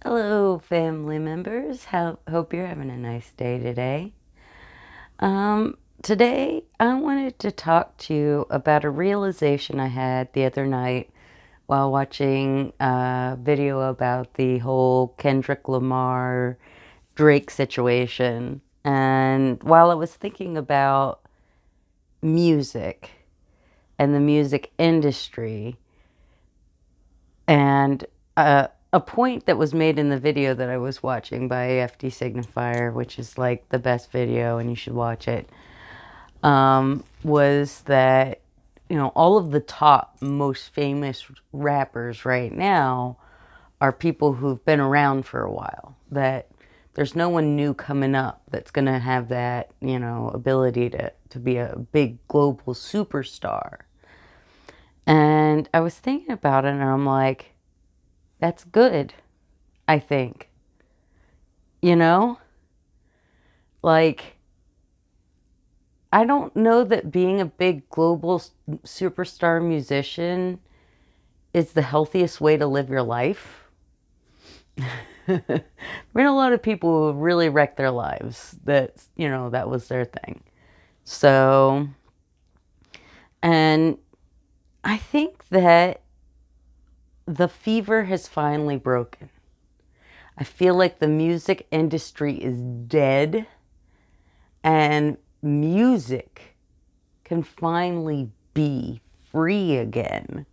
Hello, family members. Hope you're having a nice day today. Today I wanted to talk to you about a realization I had the other night while watching a video about the whole Kendrick Lamar Drake situation. And while I was thinking about music and the music industry, and a point that was made in the video that I was watching by FD Signifier, which is like the best video and you should watch it, was that, all of the top most famous rappers right now are people who've been around for a while. That there's no one new coming up that's going to have that, ability to be a big global superstar. And I was thinking about it and I'm like, that's good, I think. You know? Like, I don't know that being a big global superstar musician is the healthiest way to live your life. There been a lot of people who really wrecked their lives that was their thing. So, and I think that the fever has finally broken. I feel like the music industry is dead and music can finally be free again.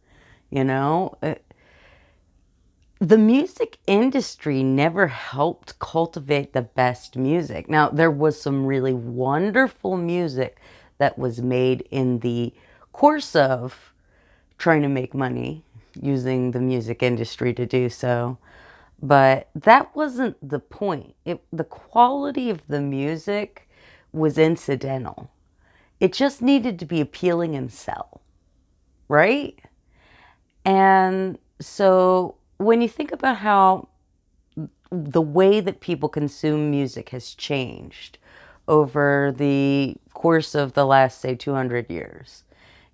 You know, the music industry never helped cultivate the best music. Now, there was some really wonderful music that was made in the course of trying to make money using the music industry to do so. But that wasn't the point. The quality of the music was incidental. It just needed to be appealing and sell, right? And so when you think about how the way that people consume music has changed over the course of the last, say, 200 years,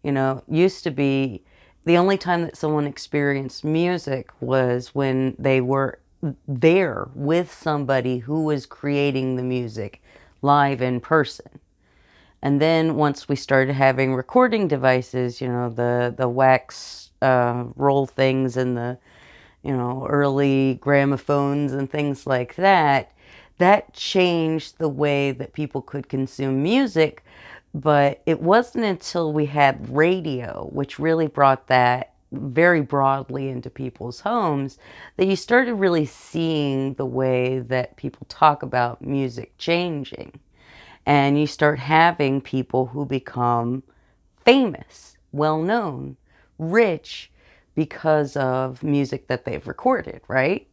used to be the only time that someone experienced music was when they were there with somebody who was creating the music live in person. And then once we started having recording devices, the wax roll things and the early gramophones and things like that, that changed the way that people could consume music. But it wasn't until we had radio, which really brought that very broadly into people's homes, that you started really seeing the way that people talk about music changing. And you start having people who become famous, well known, rich because of music that they've recorded, right?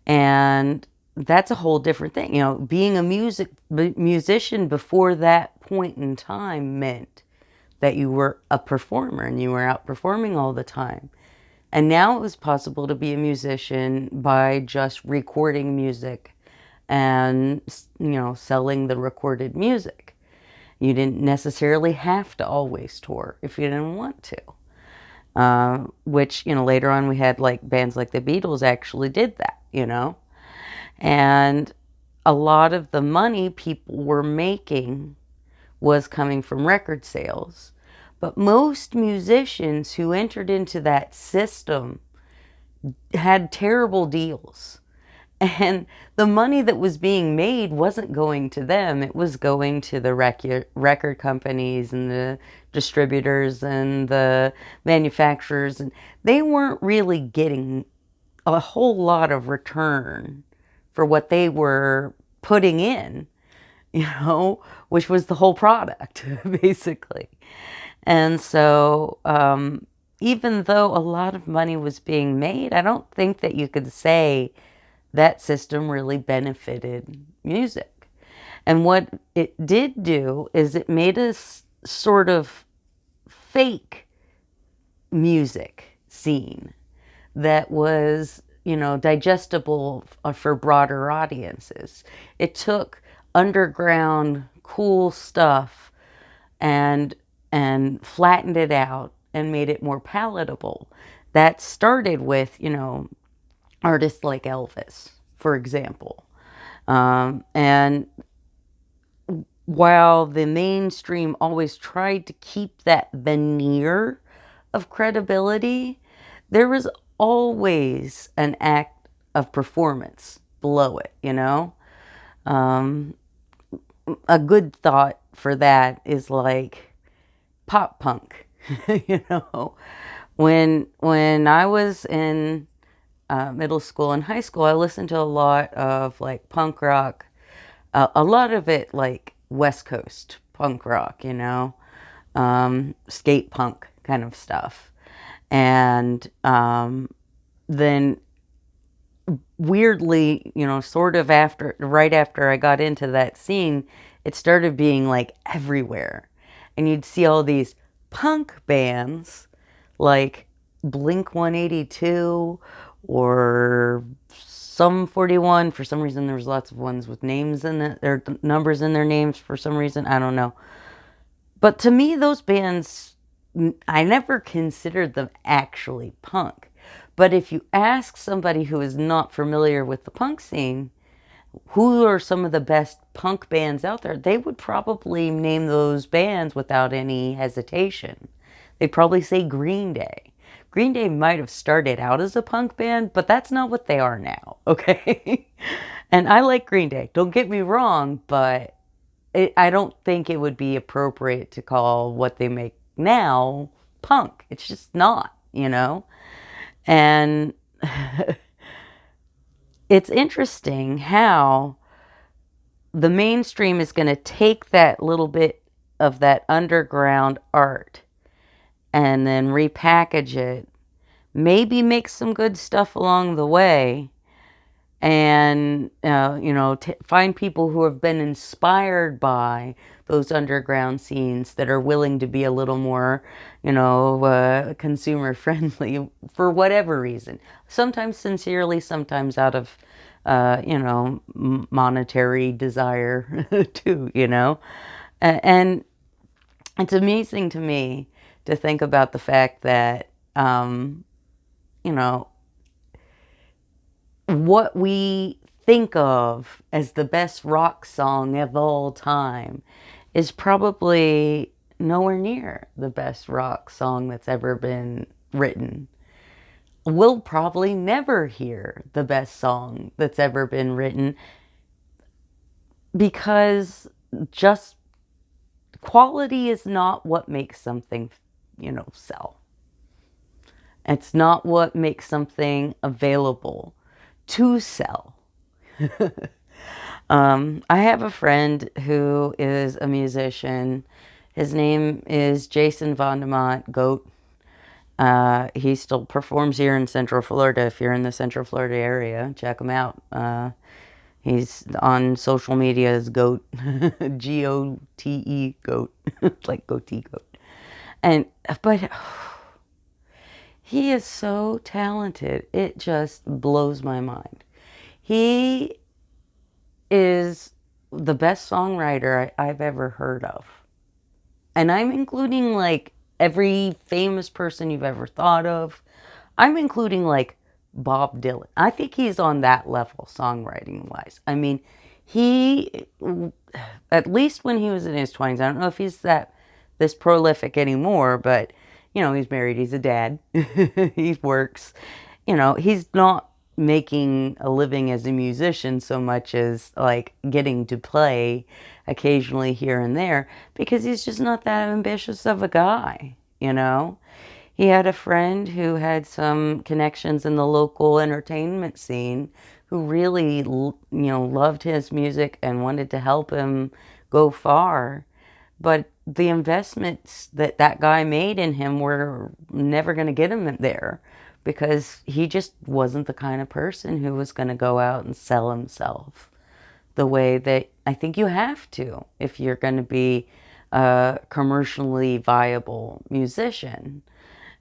And that's a whole different thing. Being a musician before that point in time meant that you were a performer and you were out performing all the time. And now it was possible to be a musician by just recording music and, selling the recorded music. You didn't necessarily have to always tour if you didn't want to. Which, later on we had like bands like the Beatles actually did that, And a lot of the money people were making was coming from record sales. But most musicians who entered into that system had terrible deals. And the money that was being made wasn't going to them. It was going to the record companies and the distributors and the manufacturers. And they weren't really getting a whole lot of return for what they were putting in, which was the whole product, basically. And so, even though a lot of money was being made, I don't think that you could say that system really benefited music. And what it did do is it made us sort of fake music scene that was, digestible for broader audiences. It took underground cool stuff and flattened it out and made it more palatable. That started with, artists like Elvis, for example. And while the mainstream always tried to keep that veneer of credibility, there was always an act of performance below it, you know? Um, a good thought for that is like pop punk, you know? When I was in middle school and high school, I listened to a lot of like punk rock, a lot of it like West Coast punk rock, you know, skate punk kind of stuff. And then weirdly, you know, sort of right after I got into that scene, it started being like everywhere. And you'd see all these punk bands like Blink 182 or Sum 41. For some reason, there was lots of ones with names in it, or numbers in their names for some reason. I don't know. But to me, those bands, I never considered them actually punk. But if you ask somebody who is not familiar with the punk scene, who are some of the best punk bands out there, they would probably name those bands without any hesitation. They'd probably say Green Day. Green Day might have started out as a punk band, but that's not what they are now, okay? And I like Green Day, don't get me wrong, but I don't think it would be appropriate to call what they make now punk. It's just not, you know? And it's interesting how the mainstream is going to take that little bit of that underground art and then repackage it, maybe make some good stuff along the way, and you know, find people who have been inspired by those underground scenes that are willing to be a little more, you know, consumer friendly for whatever reason. Sometimes sincerely, sometimes out of, you know, monetary desire too. You know, and it's amazing to me to think about the fact that, you know, what we think of as the best rock song of all time is probably nowhere near the best rock song that's ever been written. We'll probably never hear the best song that's ever been written because just quality is not what makes something, you know, sell. It's not what makes something available to sell. I have a friend who is a musician. His name is Jason Vandemont, Goat. He still performs here in Central Florida. If you're in the Central Florida area, check him out. He's on social media as Goat, Gote, Goat, like goatee goat. And but he is so talented. It just blows my mind. He is the best songwriter I've ever heard of. And I'm including like every famous person you've ever thought of. I'm including like Bob Dylan. I think he's on that level songwriting wise. I mean, he, at least when he was in his 20s, I don't know if he's this prolific anymore, but you know, he's married, he's a dad, he works, you know, he's not making a living as a musician so much as like getting to play occasionally here and there because he's just not that ambitious of a guy, you know. He had a friend who had some connections in the local entertainment scene who really, you know, loved his music and wanted to help him go far. But the investments that that guy made in him were never going to get him there because he just wasn't the kind of person who was going to go out and sell himself the way that I think you have to if you're going to be a commercially viable musician.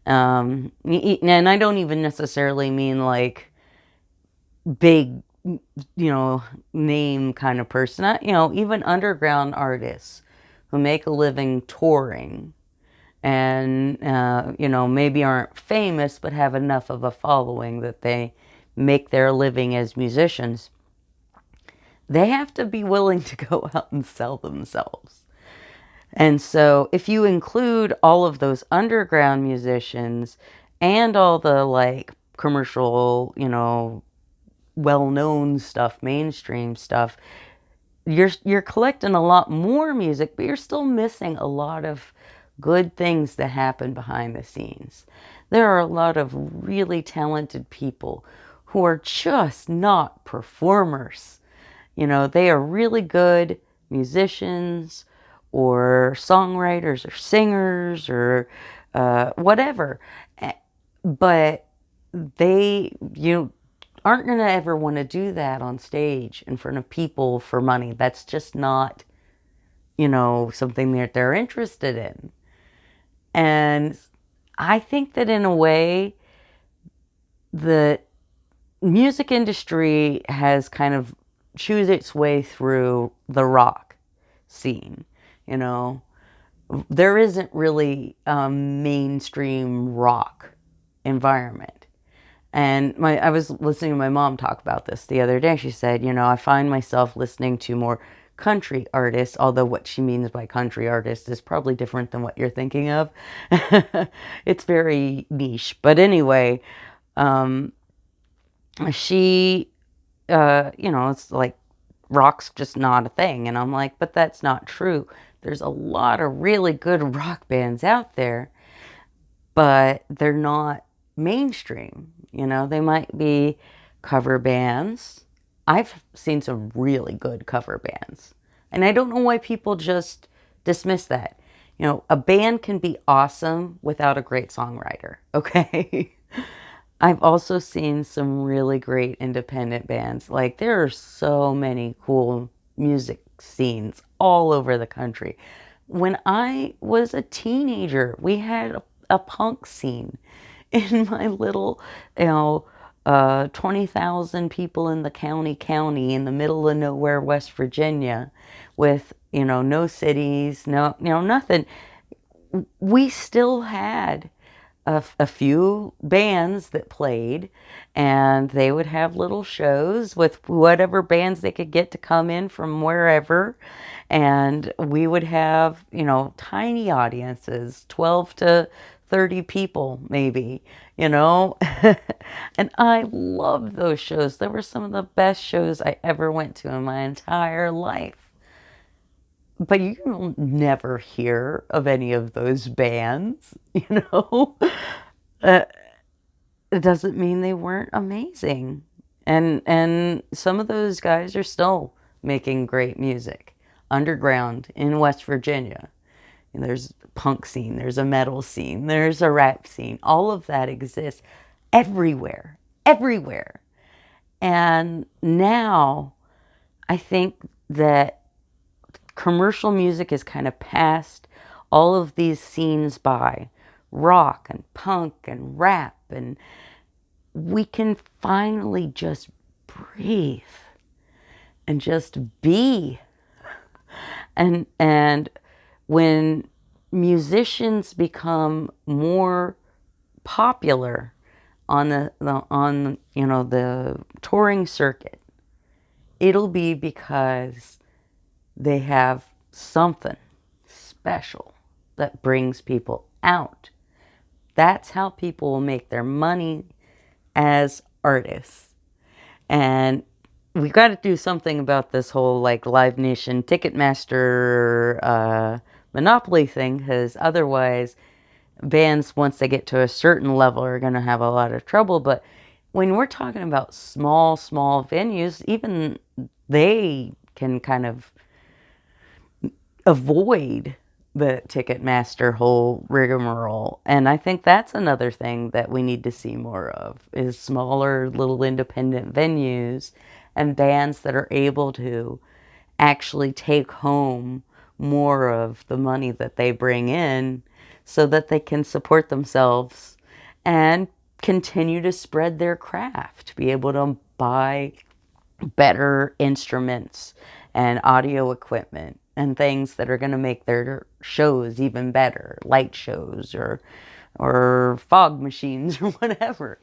And I don't even necessarily mean like big, you know, name kind of person. You know, even underground artists who make a living touring and, you know, maybe aren't famous but have enough of a following that they make their living as musicians, they have to be willing to go out and sell themselves. And so if you include all of those underground musicians and all the like commercial, well-known stuff, mainstream stuff, you're collecting a lot more music, but you're still missing a lot of good things that happen behind the scenes. There are a lot of really talented people who are just not performers. They are really good musicians or songwriters or singers or whatever. But they, aren't going to ever want to do that on stage in front of people for money. That's just not, something that they're interested in. And I think that in a way, the music industry has kind of chewed its way through the rock scene. There isn't really a mainstream rock environment. And I was listening to my mom talk about this the other day. She said, I find myself listening to more country artists, although what she means by country artist is probably different than what you're thinking of. It's very niche. But anyway, she, it's like rock's just not a thing. And I'm like, but that's not true. There's a lot of really good rock bands out there, but they're not mainstream. They might be cover bands. I've seen some really good cover bands. And I don't know why people just dismiss that. A band can be awesome without a great songwriter, okay? I've also seen some really great independent bands. Like, there are so many cool music scenes all over the country. When I was a teenager, we had a punk scene in my little, 20,000 people in the county in the middle of nowhere, West Virginia, with, no cities, no, nothing. We still had a few bands that played, and they would have little shows with whatever bands they could get to come in from wherever. And we would have, tiny audiences, 12 to 30 people maybe, And I loved those shows. They were some of the best shows I ever went to in my entire life. But you'll never hear of any of those bands, Uh, it doesn't mean they weren't amazing. And some of those guys are still making great music underground in West Virginia. And there's a punk scene, there's a metal scene, there's a rap scene. All of that exists everywhere, everywhere. And now I think that commercial music has kind of passed all of these scenes by, rock and punk and rap, and we can finally just breathe and just be. And when musicians become more popular on the touring circuit, it'll be because they have something special that brings people out. That's how people will make their money as artists. And we got to do something about this whole like Live Nation Ticketmaster monopoly thing, because otherwise bands, once they get to a certain level, are going to have a lot of trouble. But when we're talking about small venues, even they can kind of avoid the Ticketmaster whole rigmarole. And I think that's another thing that we need to see more of, is smaller little independent venues and bands that are able to actually take home more of the money that they bring in so that they can support themselves and continue to spread their craft, be able to buy better instruments and audio equipment and things that are going to make their shows even better, light shows or or fog machines or whatever,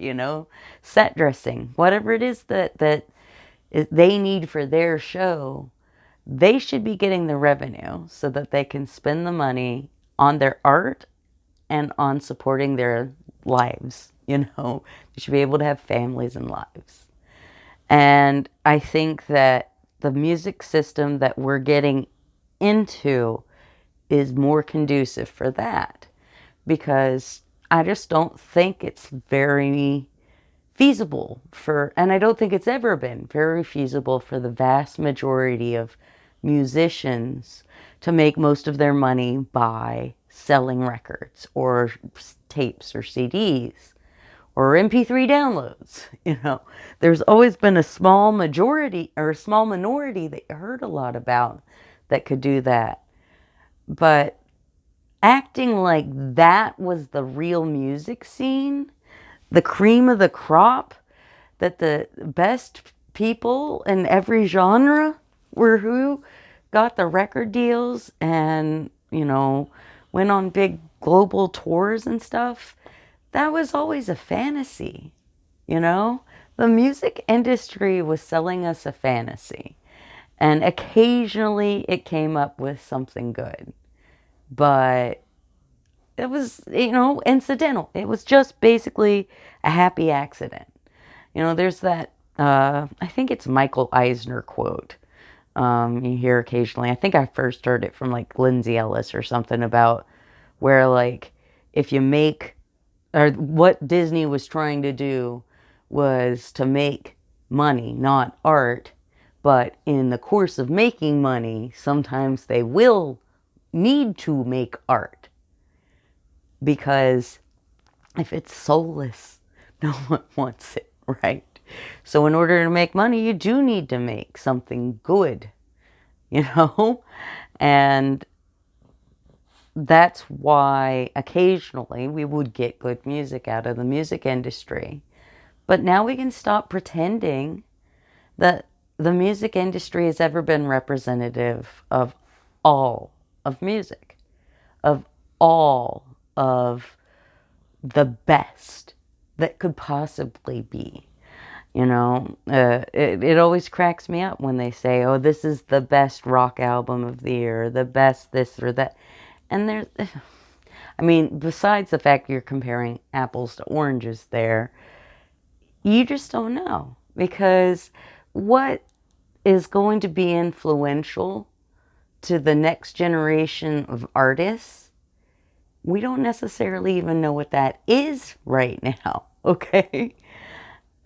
set dressing, whatever it is that they need for their show. They should be getting the revenue so that they can spend the money on their art and on supporting their lives. They should be able to have families and lives. And I think that the music system that we're getting into is more conducive for that, because I just don't think it's very feasible and I don't think it's ever been very feasible for the vast majority of musicians to make most of their money by selling records or tapes or CDs or MP3 downloads. There's always been a small majority or a small minority that you heard a lot about that could do that. But acting like that was the real music scene, the cream of the crop, that the best people in every genre were who got the record deals and, went on big global tours and stuff, that was always a fantasy. The music industry was selling us a fantasy. And occasionally it came up with something good. But it was, incidental. It was just basically a happy accident. There's that, I think it's Michael Eisner quote. You hear occasionally. I think I first heard it from like Lindsay Ellis or something about where like if you make, or what Disney was trying to do was to make money, not art. But in the course of making money, sometimes they will need to make art. Because if it's soulless, no one wants it, right? So in order to make money, you do need to make something good, And that's why occasionally we would get good music out of the music industry. But now we can stop pretending that the music industry has ever been representative of all of music, of all of the best that could possibly be. It always cracks me up when they say, oh, this is the best rock album of the year, the best this or that. And besides the fact you're comparing apples to oranges there, you just don't know. Because what is going to be influential to the next generation of artists, we don't necessarily even know what that is right now, okay?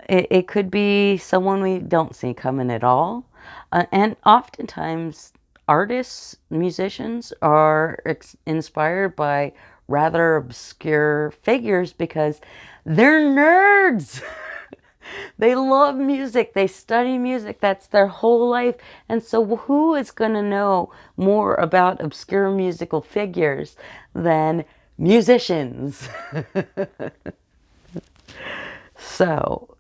It could be someone we don't see coming at all. And oftentimes, artists, musicians are inspired by rather obscure figures because they're nerds. They love music. They study music. That's their whole life. And so who is going to know more about obscure musical figures than musicians? So,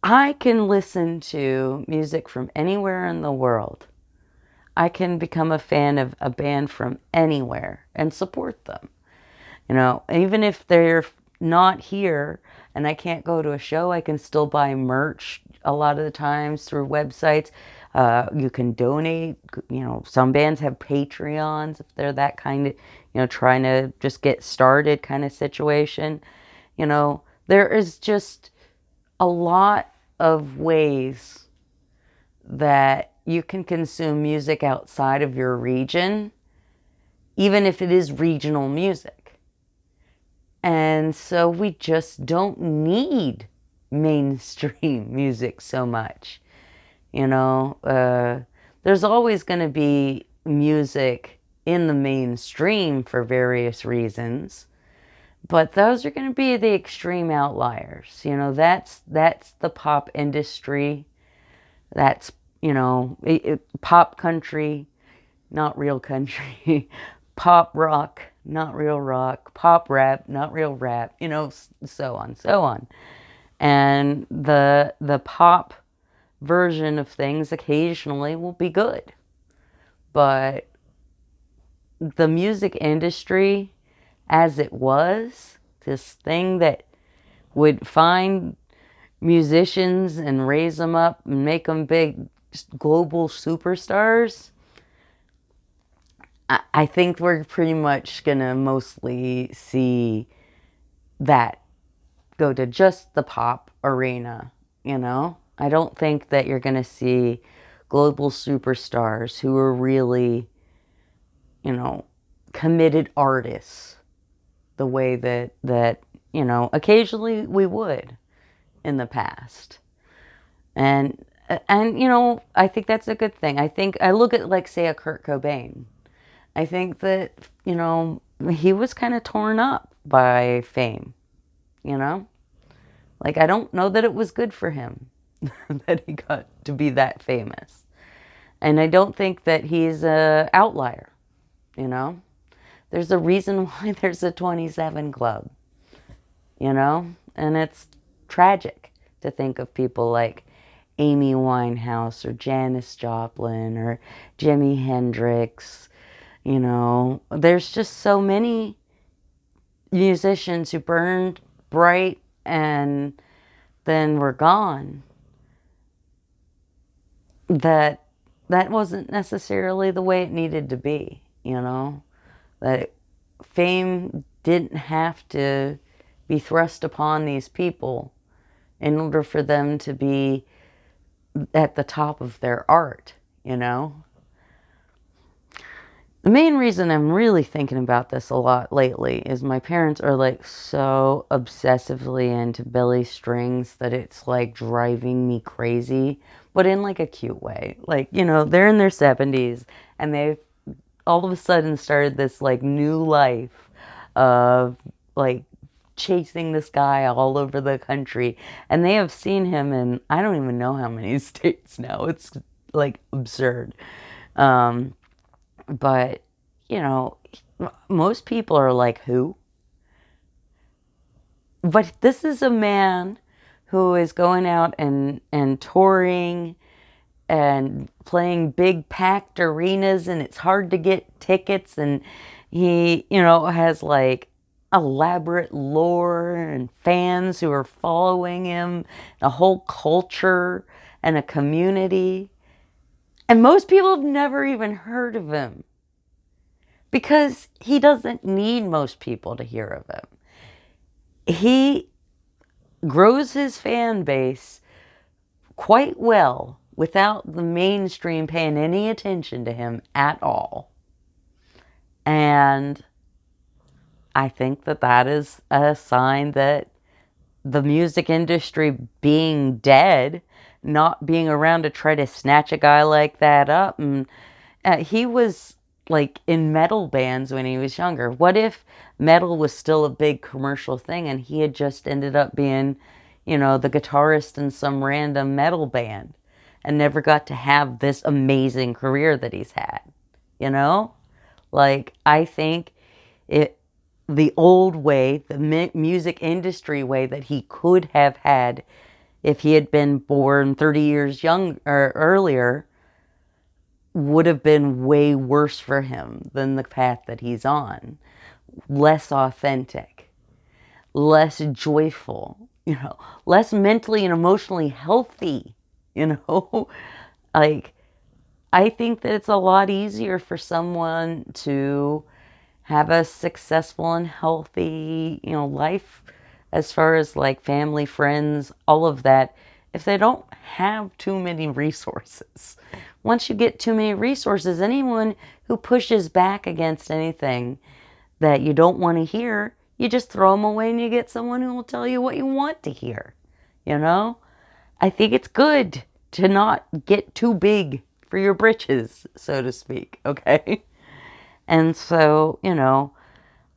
I can listen to music from anywhere in the world. I can become a fan of a band from anywhere and support them. Even if they're not here and I can't go to a show, I can still buy merch a lot of the times through websites. You can donate. Some bands have Patreons if they're that kind of, trying to just get started kind of situation. There is just a lot of ways that you can consume music outside of your region, even if it is regional music. And so we just don't need mainstream music so much. There's always going to be music in the mainstream for various reasons. But those are going to be the extreme outliers. That's the pop industry. That's, pop country, not real country. Pop rock, not real rock. Pop rap, not real rap. So on. And the pop version of things occasionally will be good. But the music industry as it was, this thing that would find musicians and raise them up and make them big global superstars, I think we're pretty much gonna mostly see that go to just the pop arena, you know? I don't think that you're gonna see global superstars who are really, you know, committed artists the way that occasionally we would in the past. And I think that's a good thing. I think I look at, like, say, a Kurt Cobain. I think that, he was kind of torn up by fame, you know? Like, I don't know that it was good for him that he got to be that famous. And I don't think that he's a outlier, you know? There's a reason why there's a 27 Club, And it's tragic to think of people like Amy Winehouse or Janis Joplin or Jimi Hendrix. There's just so many musicians who burned bright and then were gone, that wasn't necessarily the way it needed to be, that fame didn't have to be thrust upon these people in order for them to be at the top of their art, The main reason I'm really thinking about this a lot lately is my parents are, like, so obsessively into Billy Strings that it's, like, driving me crazy, but in, like, a cute way. Like, they're in their 70s and they've all of a sudden started this, like, new life of, like, chasing this guy all over the country, and they have seen him in I don't even know how many states now. It's, like, absurd. But most people are like, who? But this is a man who is going out and touring and playing big packed arenas, and it's hard to get tickets, and he has, like, elaborate lore and fans who are following him, a whole culture and a community. And most people have never even heard of him because he doesn't need most people to hear of him. He grows his fan base quite well without the mainstream paying any attention to him at all. And I think that is a sign that the music industry being dead, not being around to try to snatch a guy like that up. And he was, like, in metal bands when he was younger. What if metal was still a big commercial thing and he had just ended up being, the guitarist in some random metal band and never got to have this amazing career that he's had? Like, I think the old way, the music industry way that he could have had if he had been born 30 years young or earlier, would have been way worse for him than the path that he's on. Less authentic, less joyful, less mentally and emotionally healthy, Like, I think that it's a lot easier for someone to have a successful and healthy, life as far as, like, family, friends, all of that, if they don't have too many resources. Once you get too many resources, anyone who pushes back against anything that you don't want to hear, you just throw them away and you get someone who will tell you what you want to hear. I think it's good to not get too big for your britches, so to speak, okay? And so,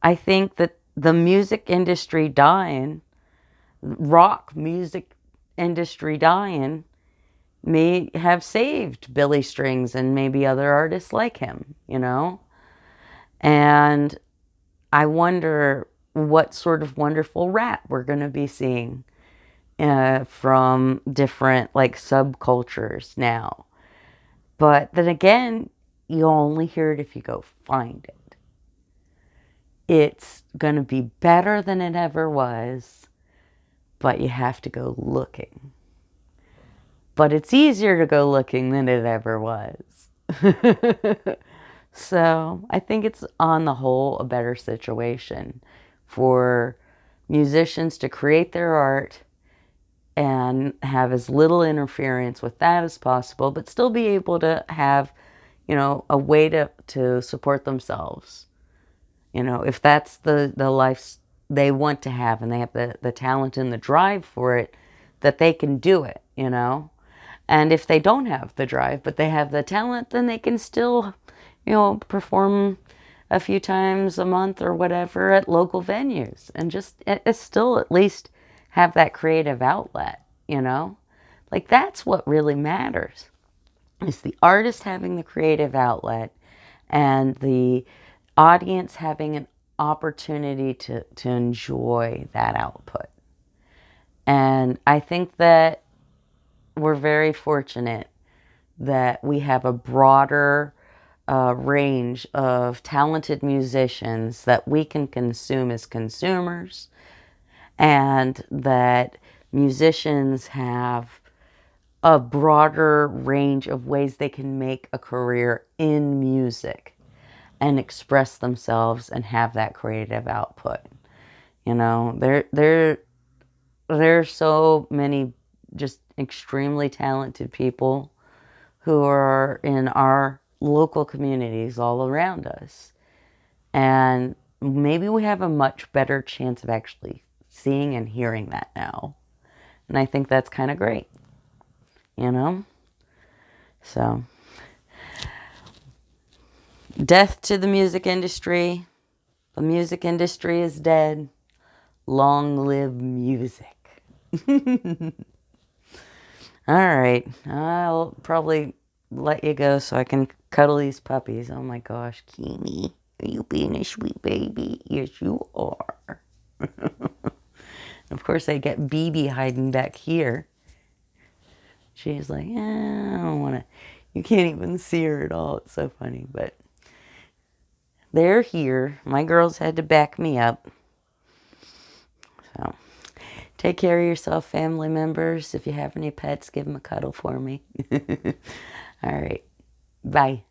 I think that the music industry dying, rock music industry dying, may have saved Billy Strings and maybe other artists like him, And I wonder what sort of wonderful rap we're going to be seeing from different, like, subcultures now. But then again, you only hear it if you go find it. it's going to be better than it ever was, but you have to go looking. But it's easier to go looking than it ever was. So I think it's on the whole a better situation for musicians to create their art and have as little interference with that as possible, but still be able to have, a way to support themselves. If that's the life they want to have and they have the talent and the drive for it, that they can do it. And if they don't have the drive, but they have the talent, then they can still, perform a few times a month or whatever at local venues and just still at least have that creative outlet. Like that's what really matters is the artist having the creative outlet and the audience having an opportunity to enjoy that output. And I think that we're very fortunate that we have a broader range of talented musicians that we can consume as consumers, and that musicians have a broader range of ways they can make a career in music and express themselves and have that creative output. There's so many just extremely talented people who are in our local communities all around us. And maybe we have a much better chance of actually seeing and hearing that now. And I think that's kind of great, you know? So, death to the music industry. The music industry is dead. Long live music. All right. I'll probably let you go so I can cuddle these puppies. Oh my gosh, Kimi. Are you being a sweet baby? Yes, you are. Of course, I get BB hiding back here. She's like, I don't want to. You can't even see her at all. It's so funny. But they're here. My girls had to back me up. So take care of yourself, family members. If you have any pets, give them a cuddle for me. All right. Bye.